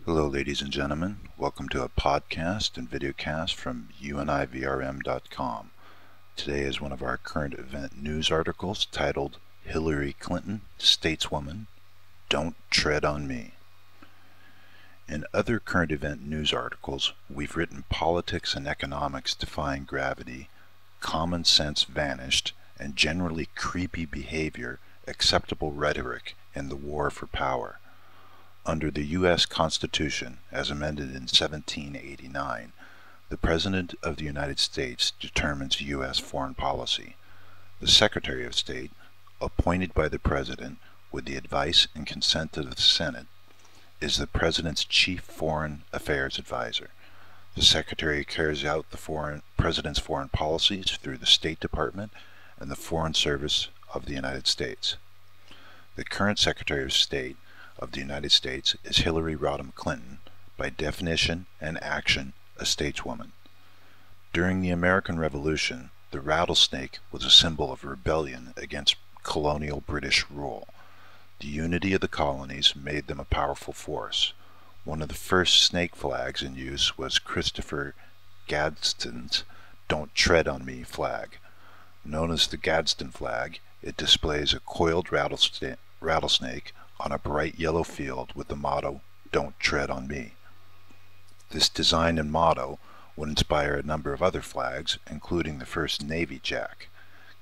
Hello ladies and gentlemen, welcome to a podcast and videocast from univrm.com. Today is one of our current event news articles titled Hillary Clinton, Stateswoman, Don't Tread on Me. In other current event news articles, we've written politics and economics defying gravity, common sense vanished, and generally creepy behavior acceptable rhetoric in the war for power. Under the U.S. Constitution, as amended in 1789, the President of the United States determines U.S. foreign policy. The Secretary of State, appointed by the President with the advice and consent of the Senate, is the President's chief foreign affairs advisor. The Secretary carries out the President's foreign policies through the State Department and the Foreign Service of the United States. The current Secretary of State of the United States is Hillary Rodham Clinton, by definition and action a stateswoman. During the American Revolution, the rattlesnake was a symbol of rebellion against colonial British rule. The unity of the colonies made them a powerful force. One of the first snake flags in use was Christopher Gadsden's "Don't Tread on Me" flag. Known as the Gadsden flag, it displays a coiled rattlesnake on a bright yellow field with the motto, "Don't Tread on Me." This design and motto would inspire a number of other flags, including the first Navy Jack.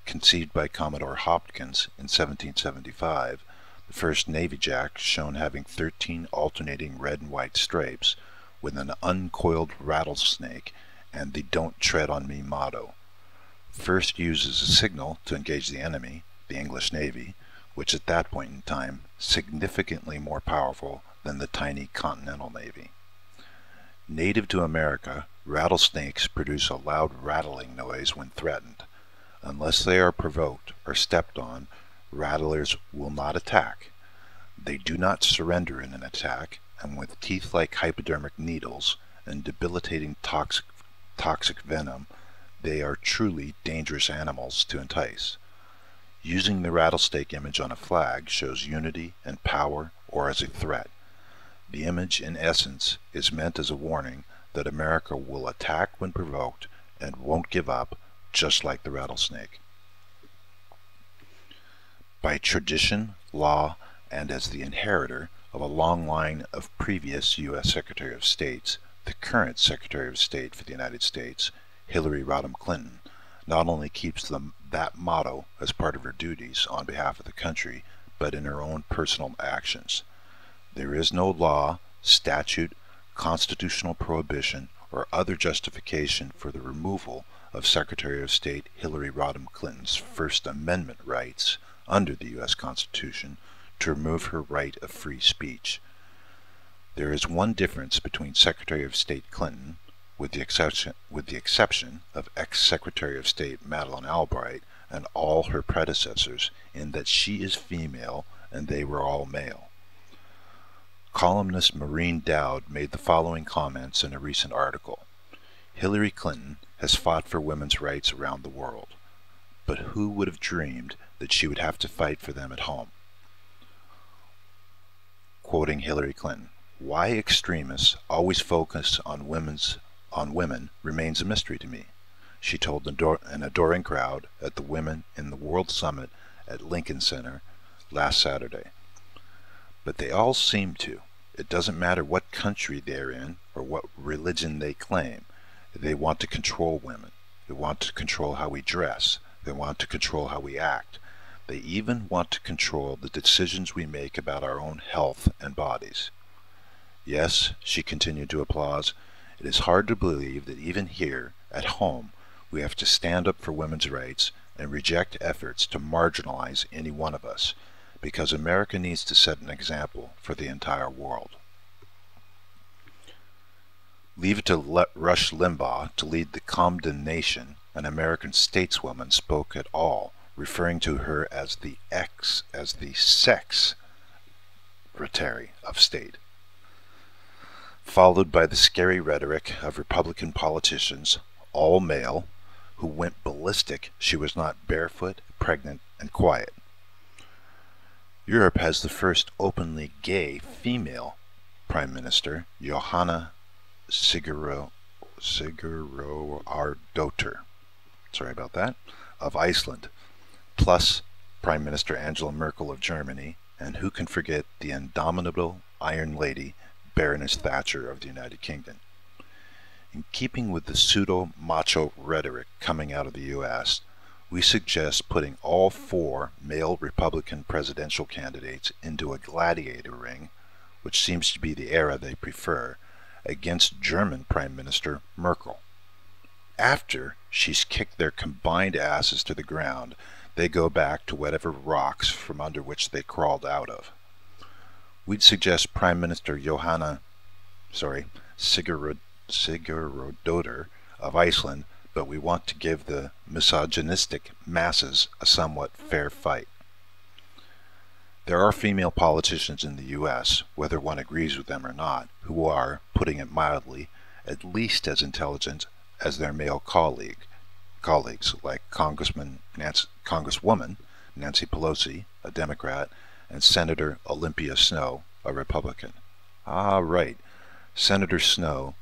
Conceived by Commodore Hopkins in 1775, the first Navy Jack shown having 13 alternating red and white stripes with an uncoiled rattlesnake and the "Don't Tread on Me" motto. First used as a signal to engage the enemy, the English Navy, which at that point in time significantly more powerful than the tiny Continental Navy. Native to America, rattlesnakes produce a loud rattling noise when threatened. Unless they are provoked or stepped on, rattlers will not attack. They do not surrender in an attack, and with teeth like hypodermic needles and debilitating toxic venom, they are truly dangerous animals to entice. Using the rattlesnake image on a flag shows unity and power or as a threat. The image, in essence, is meant as a warning that America will attack when provoked and won't give up, just like the rattlesnake. By tradition, law, and as the inheritor of a long line of previous U.S. Secretary of States, the current Secretary of State for the United States, Hillary Rodham Clinton, not only keeps that motto as part of her duties on behalf of the country, but in her own personal actions. There is no law, statute, constitutional prohibition, or other justification for the removal of Secretary of State Hillary Rodham Clinton's First Amendment rights under the U.S. Constitution to remove her right of free speech. There is one difference between Secretary of State Clinton, with the exception of ex-Secretary of State Madeleine Albright and all her predecessors, in that she is female and they were all male. Columnist Maureen Dowd made the following comments in a recent article. Hillary Clinton has fought for women's rights around the world, but who would have dreamed that she would have to fight for them at home? Quoting Hillary Clinton, "Why extremists always focus on women remains a mystery to me," she told an adoring crowd at the Women in the World Summit at Lincoln Center last Saturday. But they all seem to. It doesn't matter what country they're in or what religion they claim. They want to control women. They want to control how we dress. They want to control how we act. They even want to control the decisions we make about our own health and bodies. Yes, she continued to applaud, it is hard to believe that even here, at home, we have to stand up for women's rights and reject efforts to marginalize any one of us, because America needs to set an example for the entire world. Leave it to Rush Limbaugh to lead the condemnation. An American stateswoman spoke at all, referring to her as the Secretary of State, followed by the scary rhetoric of Republican politicians, all male, who went ballistic she was not barefoot, pregnant, and quiet. Europe has the first openly gay female Prime Minister Johanna Sigurðardóttir, sorry about that, of Iceland, plus Prime Minister Angela Merkel of Germany, and who can forget the indomitable Iron Lady, Baroness Thatcher of the United Kingdom. In keeping with the pseudo-macho rhetoric coming out of the U.S., we suggest putting all 4 male Republican presidential candidates into a gladiator ring, which seems to be the era they prefer, against German Prime Minister Merkel. After she's kicked their combined asses to the ground, they go back to whatever rocks from under which they crawled out of. We'd suggest Prime Minister Sigurðardóttir of Iceland, but we want to give the misogynistic masses a somewhat fair fight. There are female politicians in the U.S., whether one agrees with them or not, who are, putting it mildly, at least as intelligent as their male colleagues like Congresswoman Nancy Pelosi, a Democrat, and Senator Olympia Snowe, a Republican. Ah, right, Senator Snowe,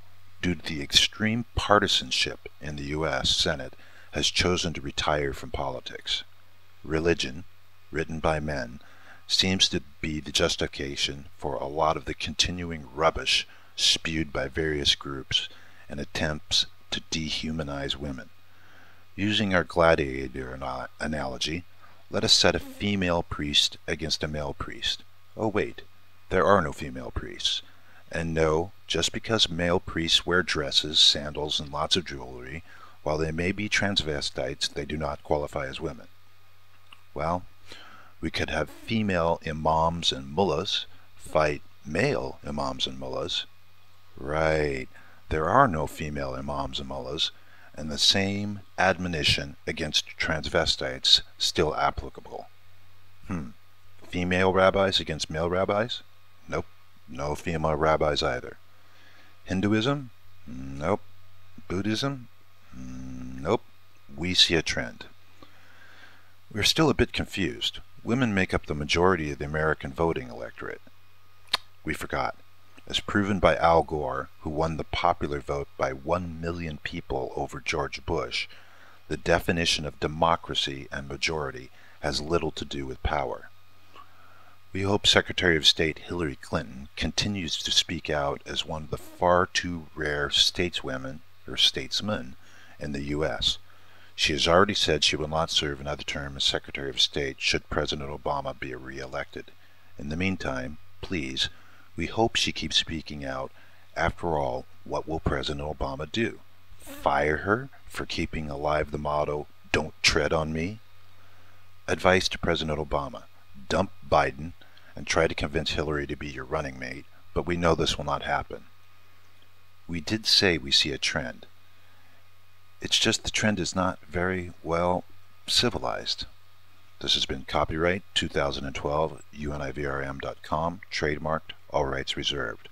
due to the extreme partisanship in the U.S. Senate, has chosen to retire from politics. Religion, written by men, seems to be the justification for a lot of the continuing rubbish spewed by various groups and attempts to dehumanize women. Using our gladiator analogy, let us set a female priest against a male priest. Oh wait, there are no female priests. And no, just because male priests wear dresses, sandals, and lots of jewelry, while they may be transvestites, they do not qualify as women. Well, we could have female imams and mullahs fight male imams and mullahs. Right, there are no female imams and mullahs, and the same admonition against transvestites still applicable. Female rabbis against male rabbis? Nope, no female rabbis either. Hinduism? Nope. Buddhism? Nope. We see a trend. We're still a bit confused. Women make up the majority of the American voting electorate. We forgot. As proven by Al Gore, who won the popular vote by 1 million people over George Bush, the definition of democracy and majority has little to do with power. We hope Secretary of State Hillary Clinton continues to speak out as one of the far too rare stateswomen or statesmen in the U.S. She has already said she will not serve another term as Secretary of State should President Obama be re-elected. In the meantime, please, we hope she keeps speaking out. After all, what will President Obama do? Fire her for keeping alive the motto, "Don't tread on me"? Advice to President Obama: dump Biden and try to convince Hillary to be your running mate, but we know this will not happen. We did say we see a trend. It's just the trend is not very, well, civilized. This has been copyright 2012 univrm.com, trademarked, all rights reserved.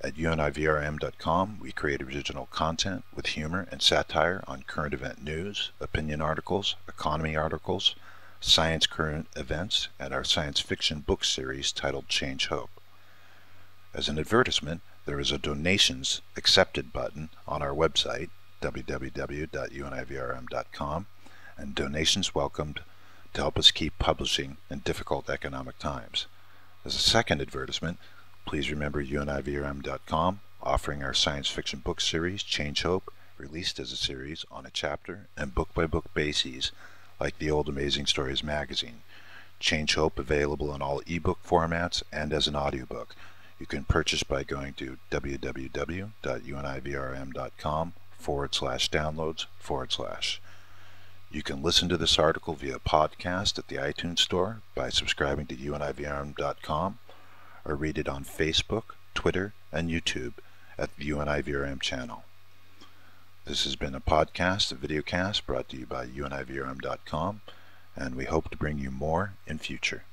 At univrm.com, we create original content with humor and satire on current event news, opinion articles, economy articles, science current events, and our science fiction book series titled Change Hope. As an advertisement, there is a donations accepted button on our website, www.univrm.com, and donations welcomed to help us keep publishing in difficult economic times. As a second advertisement, please remember univrm.com, offering our science fiction book series, Change Hope, released as a series on a chapter and book-by-book bases, like the old Amazing Stories magazine. Change Hope available in all ebook formats and as an audiobook. You can purchase by going to www.univrm.com/downloads/. You can listen to this article via podcast at the iTunes Store by subscribing to univrm.com, or read it on Facebook, Twitter, and YouTube at the UNIVRM channel. This has been a podcast, a videocast brought to you by univrm.com, and we hope to bring you more in future.